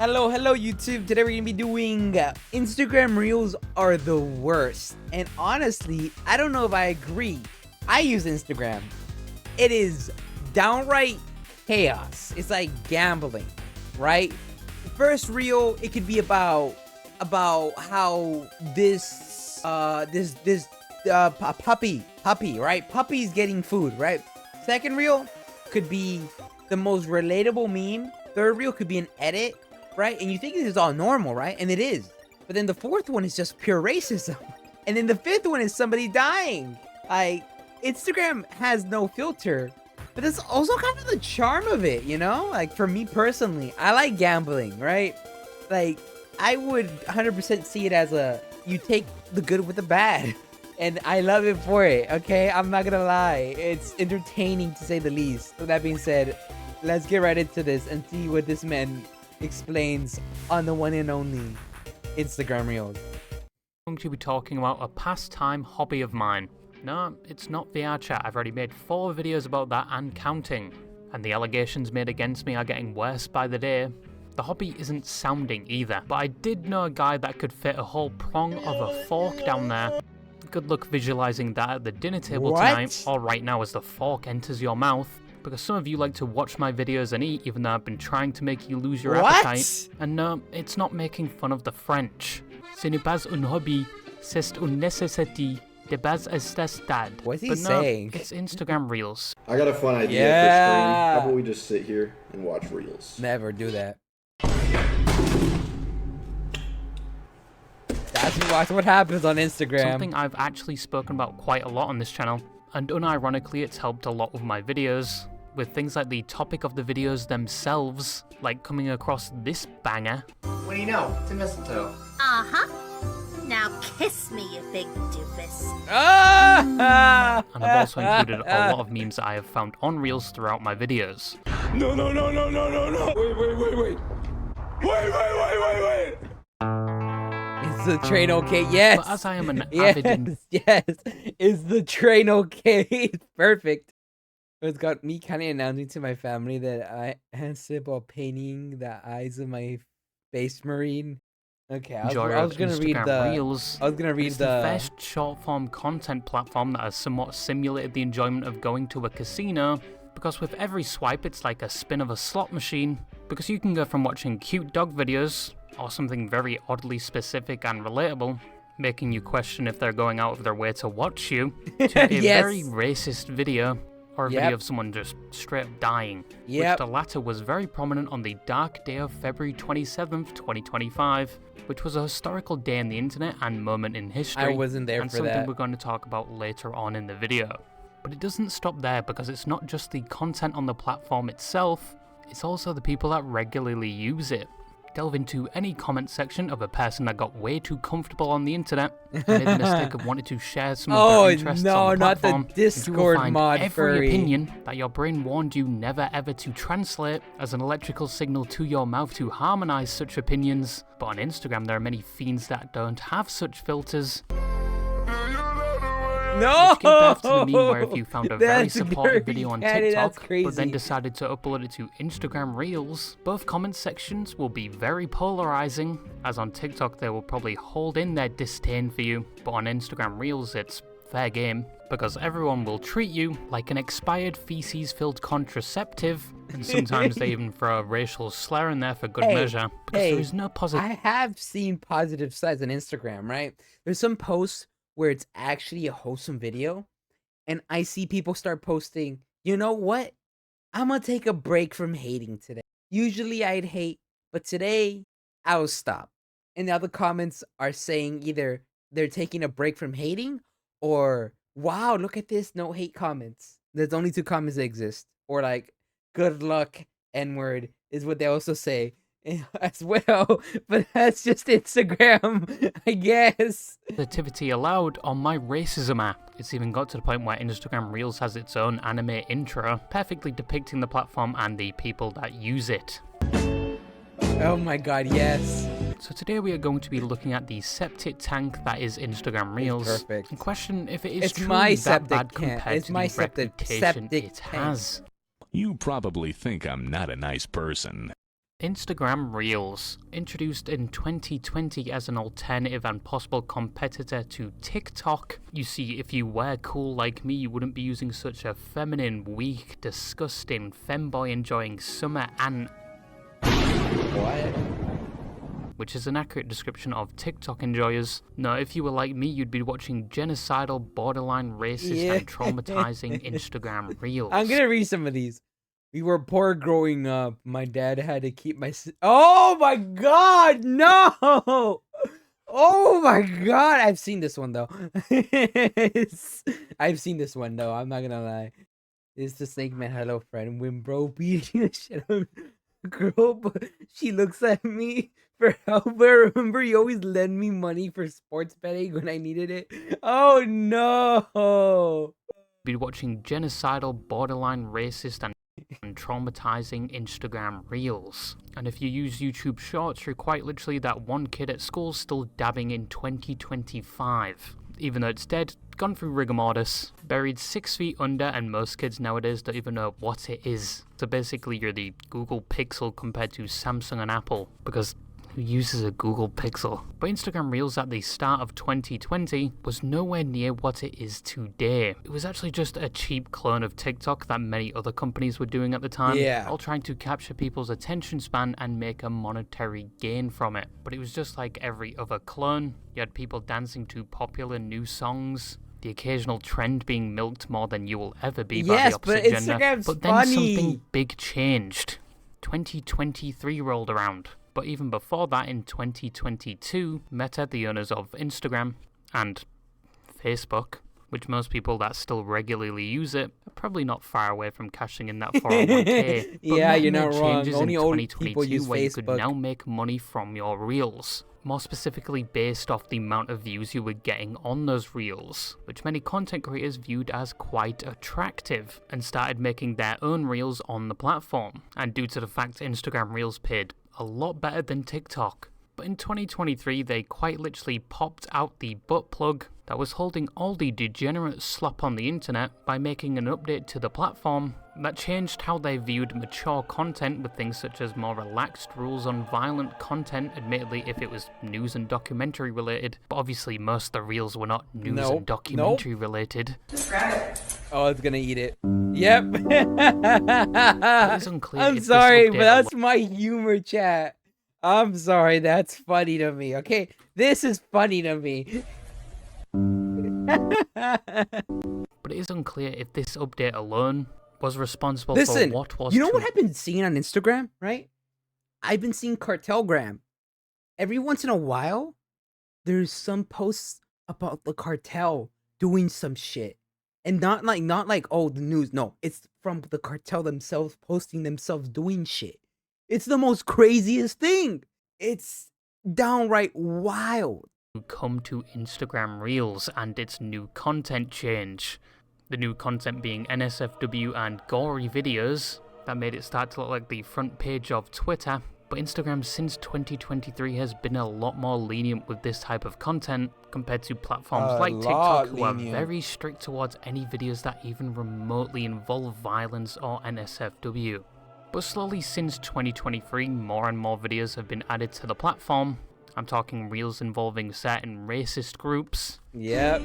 Hello YouTube. Today we're gonna be doing Instagram Reels are the worst. And honestly, I don't know if I agree. I use Instagram. It is downright chaos. It's like gambling, right? The first reel, it could be about how this puppy, right? Puppy's getting food, right? Second reel could be the most relatable meme. Third reel could be an edit, right? And you think this is all normal, right? And it is. But then the fourth one is just pure racism. And then the fifth one is somebody dying. Like, Instagram has no filter. But that's also kind of the charm of it, you know? Like, for me personally, I like gambling, right? Like, I would 100% see it as you take the good with the bad. And I love it for it, okay? I'm not gonna lie. It's entertaining to say the least. With that being said, let's get right into this and see what this man explains on the one and only Instagram Reels. I'm going to be talking about a pastime hobby of mine. No, it's not VR chat. I've already made 4 videos about that and counting. And the allegations made against me are getting worse by the day. The hobby isn't sounding either, but I did know a guy that could fit a whole prong of a fork down there. Good luck visualizing that at the dinner table tonight, or right now as the fork enters your mouth. Because some of you like to watch my videos and eat, even though I've been trying to make you lose your appetite. And no, it's not making fun of the French. Ce n'est pas un hobby, c'est une nécessité de base à ce stade. What's he saying? It's Instagram Reels. I got a fun idea for stream. How about we just sit here and watch Reels? Never do that. That's what happens on Instagram. Something I've actually spoken about quite a lot on this channel. And unironically, it's helped a lot with my videos. With things like the topic of the videos themselves, like coming across this banger. What do you know? It's a mistletoe. Uh-huh. Now kiss me, you big doofus. And I've also included a lot of memes that I have found on Reels throughout my videos. No. Wait. Is the train okay? Yes. But as I am an avid... Yes. Is the train okay? Perfect. It's got me kind of announcing to my family that I answered about painting the eyes of my Space Marine. Okay, I was gonna read the Reels. I was gonna read it's the first short-form content platform that has somewhat simulated the enjoyment of going to a casino, because with every swipe it's like a spin of a slot machine, because you can go from watching cute dog videos, or something very oddly specific and relatable, making you question if they're going out of their way to watch you, to a very racist video, or a video of someone just straight up dying, which the latter was very prominent on the dark day of February 27th, 2025, which was a historical day in the internet and moment in history. I wasn't there and for something that. we're going to talk about later on in the video. But it doesn't stop there, because it's not just the content on the platform itself, it's also the people that regularly use it. Delve into any comment section of a person that got way too comfortable on the internet and made the mistake of wanting to share some of their interests on the platform. Not the Discord and you will find mod every furry. opinion that your brain warned you never ever to translate as an electrical signal to your mouth to harmonize such opinions. But on Instagram there are many fiends that don't have such filters. No! Which gave birth to the meme where if you found a very supportive video on TikTok, crazy. but then decided to upload it to Instagram Reels, both comment sections will be very polarizing, as on TikTok they will probably hold in their disdain for you, but on Instagram Reels it's fair game, because everyone will treat you like an expired feces-filled contraceptive, and sometimes they even throw a racial slur in there for good measure, because there is no positive... I have seen positive sides on Instagram, right? There's some posts where it's actually a wholesome video, and I see people start posting, you know what? I'm gonna take a break from hating today. Usually I'd hate, but today I'll stop. And the other comments are saying either they're taking a break from hating, or wow, look at this, no hate comments. There's only 2 comments that exist. Or like, good luck, N-word, is what they also say as well, but that's just Instagram, I guess. Positivity allowed on my racism app. It's even got to the point where Instagram Reels has its own anime intro, perfectly depicting the platform and the people that use it. Oh my god, yes. So today we are going to be looking at the septic tank that is Instagram Reels. Perfect. And question if it is It's truly my that septic bad tank. compared It's to my the septic reputation it tank. has. You probably think I'm not a nice person. Instagram Reels. Introduced in 2020 as an alternative and possible competitor to TikTok. You see, if you were cool like me, you wouldn't be using such a feminine, weak, disgusting, femboy enjoying summer and... What? Which is an accurate description of TikTok enjoyers. No, if you were like me, you'd be watching genocidal, borderline racist, and traumatizing Instagram Reels. I'm gonna read some of these. We were poor growing up. My dad had to keep my... Oh my god, no! Oh my god! I've seen this one, though. I've seen this one, though. I'm not gonna lie. It's the Snake Man Hello Friend. When bro beating the shit out of a girl, but she looks at me for help. But remember, you always lend me money for sports betting when I needed it. Oh no! Be watching genocidal, borderline racist, and traumatizing Instagram Reels. And if you use YouTube Shorts, you're quite literally that one kid at school still dabbing in 2025. Even though it's dead, gone through rigor mortis, buried 6 feet under, and most kids nowadays don't even know what it is. So basically you're the Google Pixel compared to Samsung and Apple, because who uses a Google Pixel? But Instagram Reels at the start of 2020 was nowhere near what it is today. It was actually just a cheap clone of TikTok that many other companies were doing at the time, all trying to capture people's attention span and make a monetary gain from it. But it was just like every other clone. You had people dancing to popular new songs, the occasional trend being milked more than you will ever be by the opposite gender. But then something big changed. 2023 rolled around. But even before that, in 2022, Meta, the owners of Instagram and Facebook, which most people that still regularly use it, are probably not far away from cashing in that 401k. But yeah, you're not wrong. Changes Only in old 2022 people use where Facebook. You could now make money from your Reels. More specifically based off the amount of views you were getting on those Reels, which many content creators viewed as quite attractive and started making their own Reels on the platform. And due to the fact Instagram Reels paid a lot better than TikTok. But in 2023, they quite literally popped out the butt plug that was holding all the degenerate slop on the internet by making an update to the platform that changed how they viewed mature content with things such as more relaxed rules on violent content, admittedly if it was news and documentary related, but obviously most of the Reels were not news and documentary related. Oh, it's gonna eat it. Yep. It's unclear. I'm sorry, but that's my humor, chat. I'm sorry, that's funny to me. Okay, this is funny to me. But it is unclear if this update alone was responsible for what was. You know what I've been seeing on Instagram, right? I've been seeing Cartelgram. Every once in a while, there's some posts about the cartel doing some shit. And not like, oh, the news. No, it's from the cartel themselves posting themselves doing shit. It's the most craziest thing. It's downright wild. Come to Instagram Reels and its new content change. The new content being NSFW and gory videos that made it start to look like the front page of Twitter. But Instagram since 2023 has been a lot more lenient with this type of content compared to platforms like TikTok, who are very strict towards any videos that even remotely involve violence or NSFW. But slowly since 2023, more and more videos have been added to the platform. I'm talking Reels involving certain racist groups. Yep.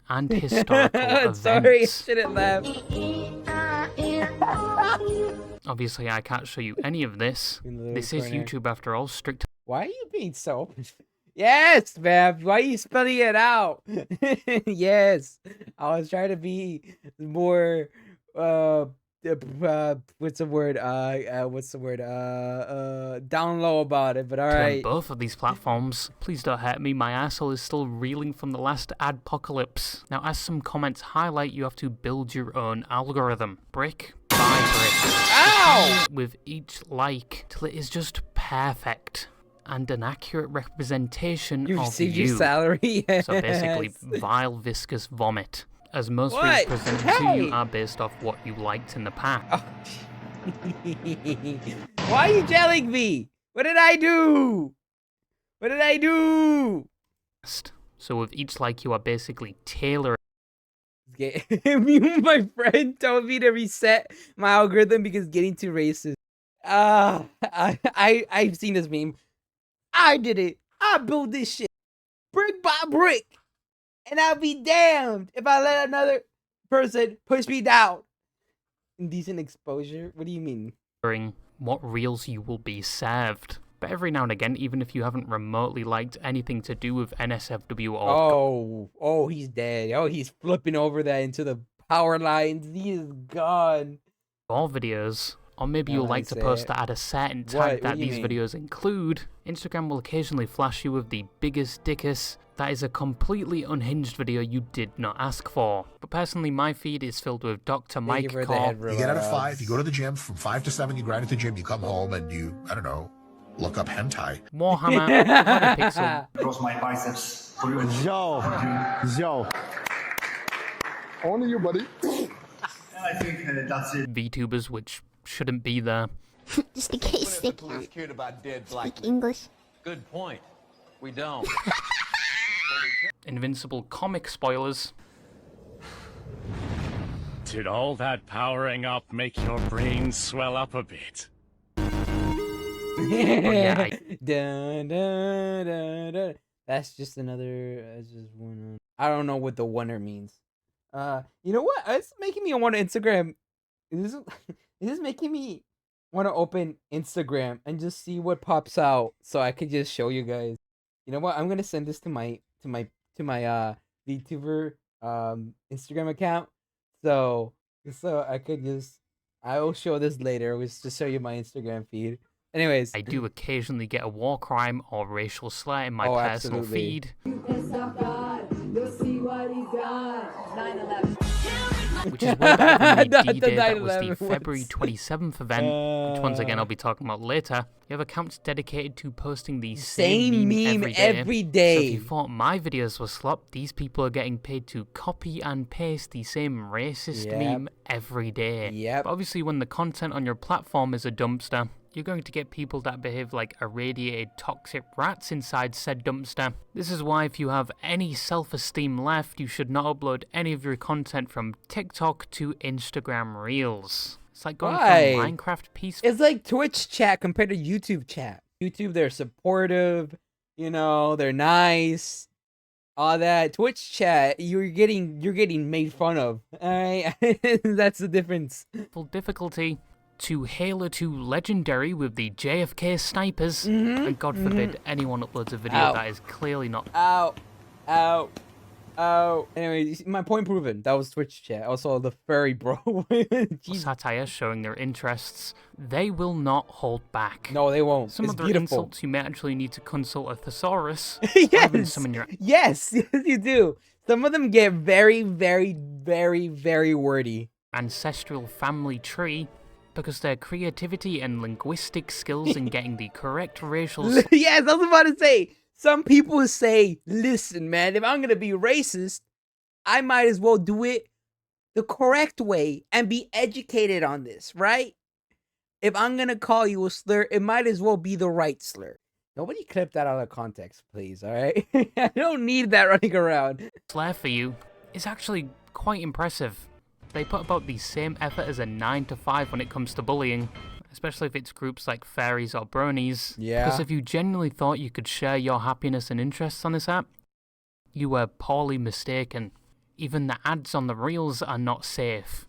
And historical events. Sorry, I shouldn't laugh. Obviously, I can't show you any of this. This is YouTube after all, strict. Why are you being so... Yes, man. Why are you spelling it out? Yes. I was trying to be more... what's the word? Down low about it, but alright. Both of these platforms. Please don't hurt me, my asshole is still reeling from the last adpocalypse. Now, as some comments highlight, you have to build your own algorithm. Brick by brick. Ow! With each like, till it is just perfect. And an accurate representation of you. Received your salary? Yes. So basically, vile, viscous vomit. As most videos presented to you are based off what you liked in the past. Oh. Why are you jelling me? What did I do? What did I do? So with each like, you are basically tailoring. My friend told me to reset my algorithm because getting too racist. I've seen this meme. I did it. I built this shit brick by brick, and I'll be damned if I let another person push me down. Indecent exposure? What do you mean? What reels you will be served. But every now and again, even if you haven't remotely liked anything to do with NSFW or... Oh, he's dead. Oh, he's flipping over that into the power lines. He is gone. All videos, or maybe you'll like to post that at a certain tag that these videos include, Instagram will occasionally flash you with the biggest dickus. That is a completely unhinged video you did not ask for. But personally, my feed is filled with Dr. Mike Corp. You get out at 5, you go to the gym, from 5 to 7 you grind at the gym, you come home and you, I don't know, look up hentai. Warhammer, Pixel. Cross my biceps for you. Joe. Only you, buddy. I think that's it. VTubers, which shouldn't be there. Just in case they can't speak English. Good point. We don't. Invincible comic spoilers. Did all that powering up make your brain swell up a bit? Yeah, Dun, dun, dun, dun. That's just another. That's just one. I don't know what the oneer means. You know what? It's making me want to Instagram. Is this making me want to open Instagram and just see what pops out so I could just show you guys. You know what? I'm gonna send this to my VTuber Instagram account. So I could just I will show this later. We'll just show you my Instagram feed. Anyways, I do occasionally get a war crime or racial slur in my personal feed. Which is way better than the D-Day that was the February 27th event, which once again I'll be talking about later. You have accounts dedicated to posting the same meme every day. So if you thought my videos were slop, these people are getting paid to copy and paste the same racist meme every day. But obviously when the content on your platform is a dumpster, you're going to get people that behave like irradiated toxic rats inside said dumpster. This is why if you have any self-esteem left, you should not upload any of your content from TikTok to Instagram Reels. It's like going from Minecraft peaceful. It's like Twitch chat compared to YouTube chat. YouTube, they're supportive, you know, they're nice, all that. Twitch chat, you're getting made fun of. Alright, that's the difference. Full difficulty. To Halo 2 Legendary with the JFK snipers, and God forbid anyone uploads a video that is clearly not. Anyway, my point proven. That was Twitch chat. Also, the furry bro. Satire showing their interests. They will not hold back. No, they won't. Some of their insults, you may actually need to consult a thesaurus. Yes, you do. Some of them get very, very, very, very wordy. Ancestral family tree. Because their creativity and linguistic skills in getting the correct racial... Yes, I was about to say. Some people say, listen, man, if I'm going to be racist, I might as well do it the correct way and be educated on this, right? If I'm going to call you a slur, it might as well be the right slur. Nobody clip that out of context, please, all right? I don't need that running around. Slur for you is actually quite impressive. They put about the same effort as a 9 to 5 when it comes to bullying, especially if it's groups like fairies or bronies. Yeah. Because if you genuinely thought you could share your happiness and interests on this app, you were poorly mistaken. Even the ads on the reels are not safe.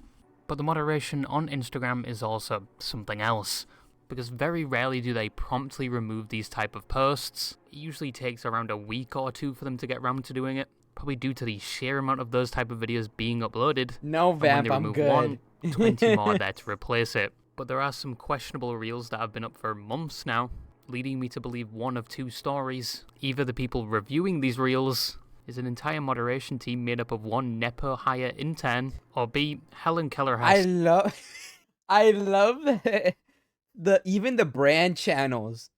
But the moderation on Instagram is also something else, because very rarely do they promptly remove these type of posts. It usually takes around a week or two for them to get around to doing it. Probably due to the sheer amount of those type of videos being uploaded. No, Vamp, I'm good. One, 20 more there to replace it. But there are some questionable reels that have been up for months now, leading me to believe one of two stories. Either the people reviewing these reels is an entire moderation team made up of one Nepo hire intern, or B, Helen Keller has... I love that even the brand channels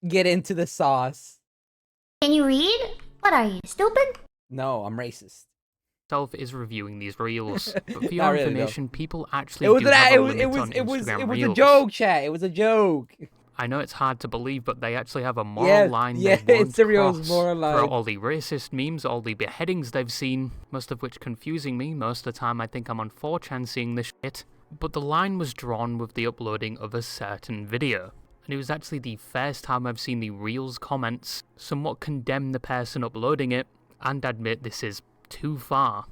get into the sauce. Can you read? What are you, stupid? No, I'm racist. Self is reviewing these reels, but for your information, people actually it was do have a limit it was on Instagram a reels. joke, chat. It was a joke. I know it's hard to believe, but they actually have a moral line they won't Instagram's cross moral line. for all the racist memes, all the beheadings they've seen, most of which confusing me. Most of the time I think I'm on 4chan seeing this shit. But the line was drawn with the uploading of a certain video, and it was actually the first time I've seen the Reels comments somewhat condemn the person uploading it and admit this is too far.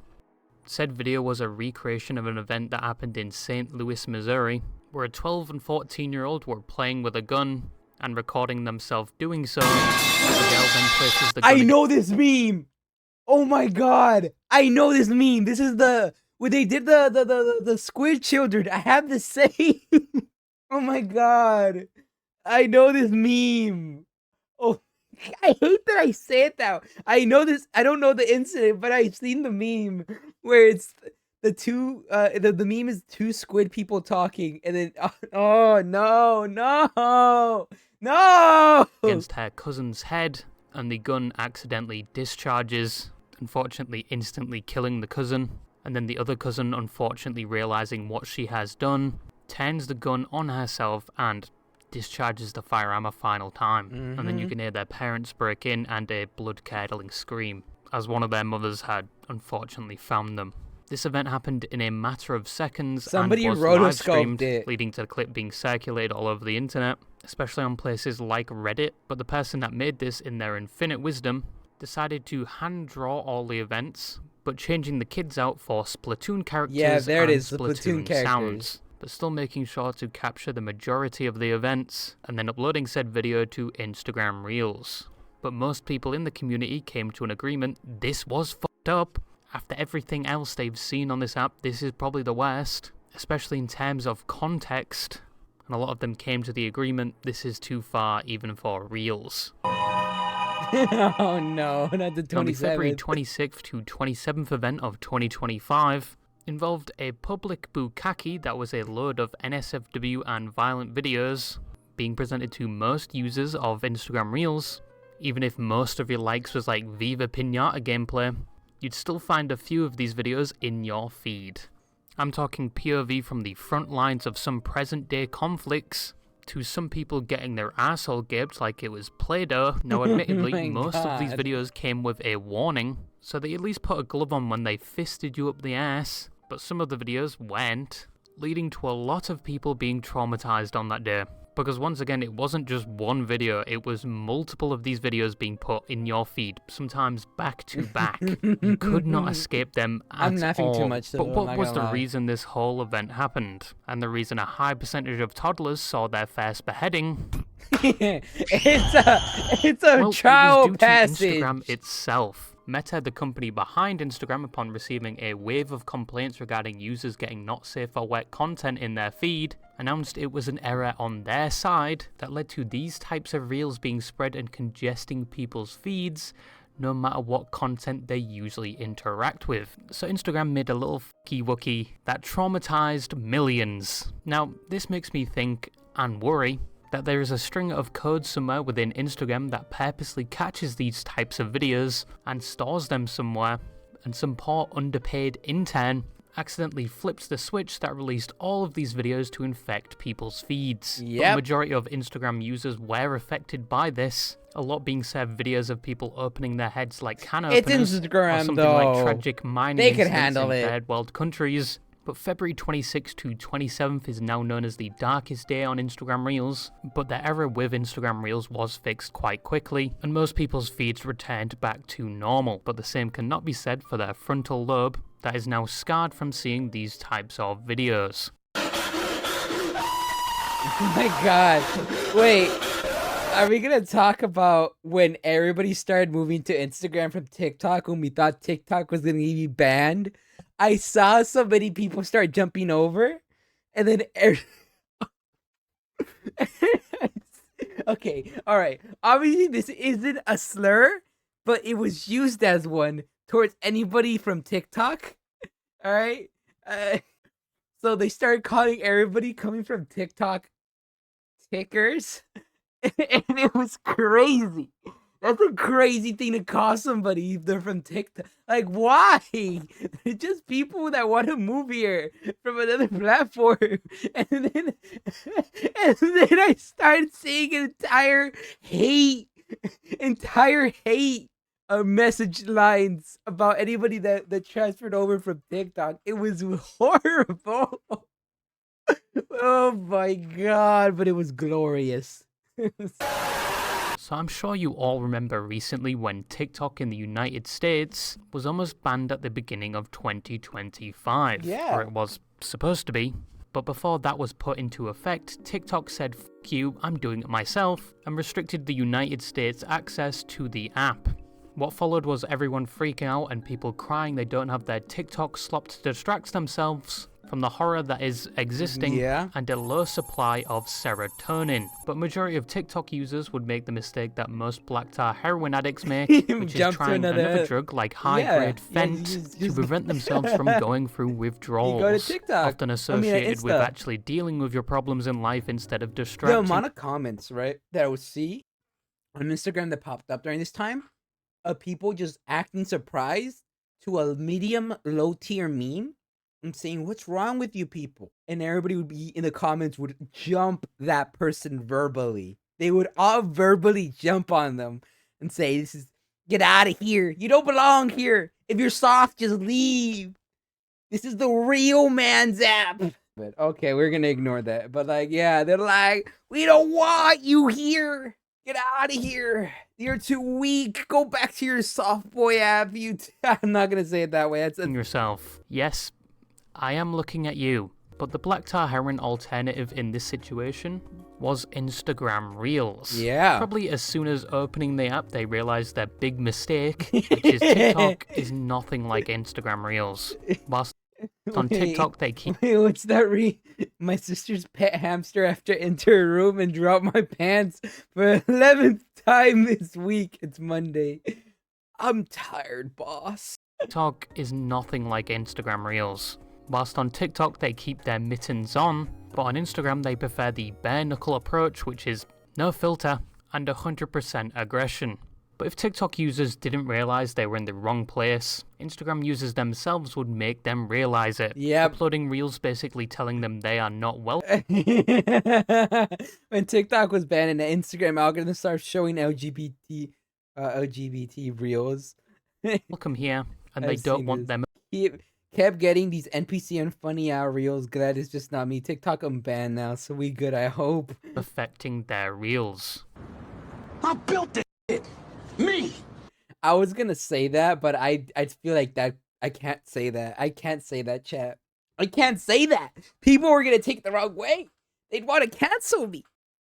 Said video was a recreation of an event that happened in St. Louis, Missouri, where a 12 and 14-year-old were playing with a gun and recording themselves doing so. The girl then places the gun. I know this meme. Oh my god, I know this meme. This is the where they did the squid children. I have the same. Oh my god, I know this meme. Oh, I hate that I say it now. I know this. I don't know the incident, but I've seen the meme where it's the two. The meme is two squid people talking, and then oh no against her cousin's head, and the gun accidentally discharges, unfortunately instantly killing the cousin. And then the other cousin, unfortunately realizing what she has done, turns the gun on herself and discharges the firearm a final time. And then you can hear their parents break in and a blood-curdling scream, as one of their mothers had unfortunately found them. This event happened in a matter of seconds. Somebody and was rotoscoped live-streamed, it, leading to the clip being circulated all over the internet, especially on places like Reddit. But the person that made this, in their infinite wisdom, decided to hand-draw all the events, but changing the kids out for Splatoon characters and Splatoon sounds, but still making sure to capture the majority of the events, and then uploading said video to Instagram Reels. But most people in the community came to an agreement this was fucked up. After everything else they've seen on this app, this is probably the worst, especially in terms of context, and a lot of them came to the agreement this is too far even for Reels. Oh no, not the 27th. On the February 26th to 27th event of 2025 involved a public bukkake that was a load of NSFW and violent videos being presented to most users of Instagram Reels. Even if most of your likes was like Viva Pinata gameplay, you'd still find a few of these videos in your feed. I'm talking POV from the front lines of some present day conflicts, to some people getting their asshole gaped like it was Play-Doh. Now admittedly, most of these videos came with a warning, so they at least put a glove on when they fisted you up the ass, but some of the videos weren't, leading to a lot of people being traumatized on that day. Because once again, it wasn't just one video, it was multiple of these videos being put in your feed, sometimes back to back. You could not escape them at all. I'm laughing too much, though. But what was the reason this whole event happened? And the reason a high percentage of toddlers saw their first beheading? it's a trial passage. Instagram itself. Meta, the company behind Instagram, upon receiving a wave of complaints regarding users getting not safe for work content in their feed, announced it was an error on their side that led to these types of reels being spread and congesting people's feeds, no matter what content they usually interact with. So Instagram made a little fucky wookie that traumatized millions. Now, this makes me think and worry that there is a string of code somewhere within Instagram that purposely catches these types of videos and stores them somewhere, and some poor underpaid intern accidentally flips the switch that released all of these videos to infect people's feeds. But the majority of Instagram users were affected by this, a lot being served videos of people opening their heads like can openers, it's Instagram, or something though. like tragic mining They can incidents handle in it. third world countries. But February 26th to 27th is now known as the darkest day on Instagram Reels, but the error with Instagram Reels was fixed quite quickly, and most people's feeds returned back to normal. But the same cannot be said for their frontal lobe, that is now scarred from seeing these types of videos. Oh my god. Wait, are we gonna talk about when everybody started moving to Instagram from TikTok, when we thought TikTok was gonna be banned? I saw so many people start jumping over, and then okay, all right. Obviously, this isn't a slur, but it was used as one towards anybody from TikTok. All right. So they started calling everybody coming from TikTok tickers, and it was crazy. That's a crazy thing to call somebody if they're from TikTok. Like, why? They're just people that want to move here from another platform. And then I started seeing an entire hate message lines about anybody that transferred over from TikTok. It was horrible. Oh my god, but it was glorious. So I'm sure you all remember recently when TikTok in the United States was almost banned at the beginning of 2025. Yeah. Or it was supposed to be. But before that was put into effect, TikTok said, "F you, I'm doing it myself," and restricted the United States access to the app. What followed was everyone freaking out and people crying they don't have their TikTok slopped to distract themselves from the horror that is existing and a low supply of serotonin. But majority of TikTok users would make the mistake that most black tar heroin addicts make, which is trying another drug like high-grade Fent to prevent themselves from going through withdrawals, You go to TikTok. often associated with actually dealing with your problems in life instead of The distracting. amount of comments, right, that I would see on Instagram that popped up during this time of people just acting surprised to a medium low tier meme and saying, "What's wrong with you people?" And everybody would be in the comments would jump that person verbally. They would all verbally jump on them and say, "This is get out of here. You don't belong here. If you're soft, just leave. This is the real man's app." But okay, we're gonna ignore that. But like, yeah, they're like, "We don't want you here. Get out of here. You're too weak. Go back to your soft boy app." I'm not gonna say it that way. That's yourself. Yes, I am looking at you. But the black tar heroin alternative in this situation was Instagram Reels. Yeah. Probably as soon as opening the app, they realized their big mistake, which is TikTok is nothing like Instagram Reels. Whilst on TikTok, they keep... Wait, what's that my sister's pet hamster after enter a room and drop my pants for 11th time this week. It's Monday. I'm tired, boss. TikTok is nothing like Instagram Reels. Whilst on TikTok, they keep their mittens on, but on Instagram, they prefer the bare-knuckle approach, which is no filter and 100% aggression. But if TikTok users didn't realize they were in the wrong place, Instagram users themselves would make them realize it. Yep. Uploading Reels basically telling them they are not well. When TikTok was banned and the Instagram algorithm started showing LGBT Reels. Welcome here, and they don't want them. Kept getting these NPC and funny hour Reels. Glad it's just not me. TikTok I'm banned now, so we good, I hope. Affecting their Reels. I built it! Me! I was gonna say that, but I feel like that I can't say that. I can't say that, chat. I can't say that. People were gonna take it the wrong way. They'd want to cancel me.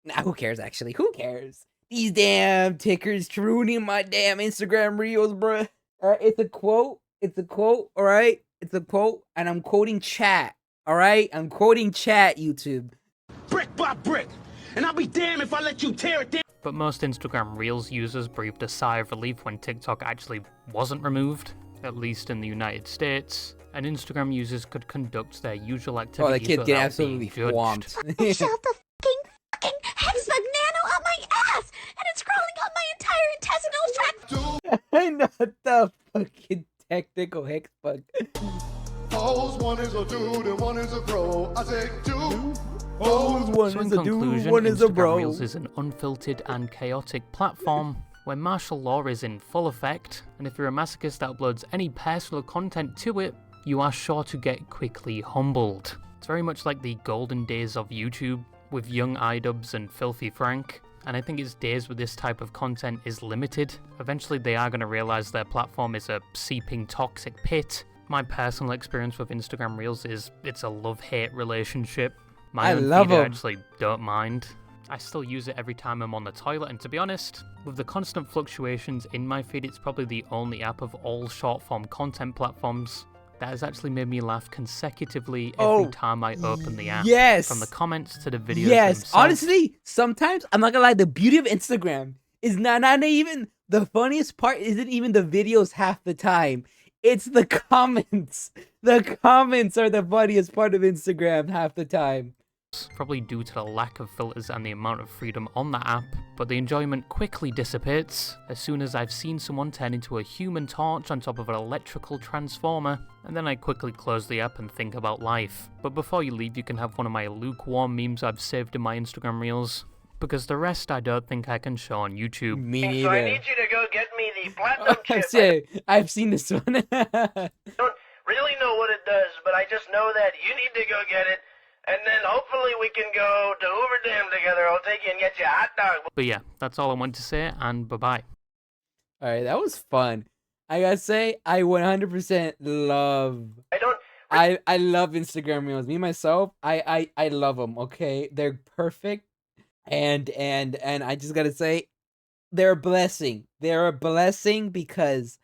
Nah, who cares actually? Who cares? These damn tickers ruining my damn Instagram Reels, bruh. It's a quote. It's a quote, alright? It's a quote, and I'm quoting chat, alright? I'm quoting chat, YouTube. Brick by brick, and I'll be damned if I let you tear it down. But most Instagram Reels users breathed a sigh of relief when TikTok actually wasn't removed, at least in the United States, and Instagram users could conduct their usual activities. Oh, the kid get absolutely judged. swamped. I shoved the fucking hexbug nano up my ass, and it's crawling up my entire intestinal tract. I know the fucking technical hex bug. One is a dude and one is a bro. I say two. One So is in a dude, conclusion, one is a Instagram bro. Reels is an unfiltered and chaotic platform where martial law is in full effect, and if you're a masochist that uploads any personal content to it, you are sure to get quickly humbled. It's very much like the golden days of YouTube, with young iDubbbz and Filthy Frank, and I think its days with this type of content is limited. Eventually they are going to realize their platform is a seeping toxic pit. My personal experience with Instagram Reels is it's a love-hate relationship. My own love feed I 'em. actually don't mind. I still use it every time I'm on the toilet, and to be honest, with the constant fluctuations in my feed, it's probably the only app of all short-form content platforms that has actually made me laugh consecutively every time I open the app. Yes. From the comments to the videos Yes. themselves. Honestly, sometimes, I'm not gonna lie, the beauty of Instagram is not even, the funniest part isn't even the videos half the time. It's the comments. The comments are the funniest part of Instagram half the time. Probably due to the lack of filters and the amount of freedom on that app, but the enjoyment quickly dissipates as soon as I've seen someone turn into a human torch on top of an electrical transformer, and then I quickly close the app and think about life. But before you leave, you can have one of my lukewarm memes I've saved in my Instagram Reels, because the rest I don't think I can show on YouTube. Me neither. So I need you to go get me the platinum chip. I've seen this one. I don't really know what it does, but I just know that you need to go get it. And then hopefully we can go to Hoover Dam together. I'll take you and get you a hot dog. But yeah, that's all I wanted to say, and bye-bye. All right, that was fun. I gotta say, I 100% love. I love Instagram Reels. Me myself, I love them. Okay, they're perfect, and I just gotta say, they're a blessing. They're a blessing because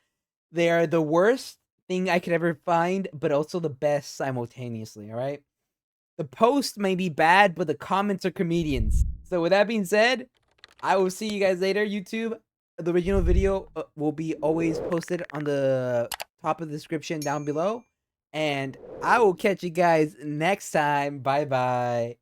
they are the worst thing I could ever find, but also the best simultaneously. All right. The post may be bad, but the comments are comedians. So with that being said, I will see you guys later, YouTube. The original video will be always posted on the top of the description down below. And I will catch you guys next time. Bye-bye.